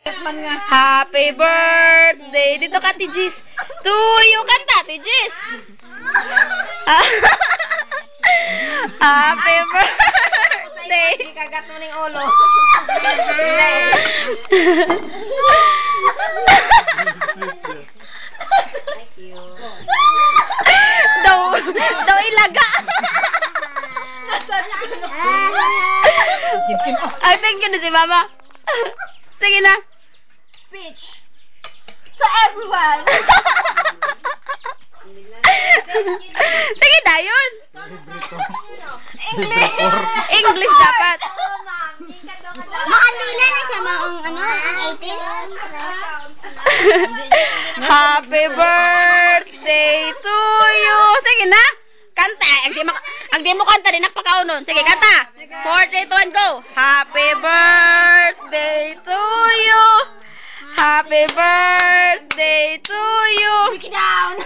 Happy birthday. Dito ka, Tijis. To you. Kanta, Tijis. Happy birthday. Hindi kagat mo ng ulo. Thank you. Daw ilaga. Ay, thank you na si Mama. Sige na. Speech to everyone. Sige na yun. English dapat. Makandila na siya ang ang 18. Happy birthday to you. Sige na. Kanta. Ang di mo kanta, dinakpakaunon. Sige, kanta. 4, 3, 2, 1, go. Happy birthday to you. Happy birthday to you. Break it down.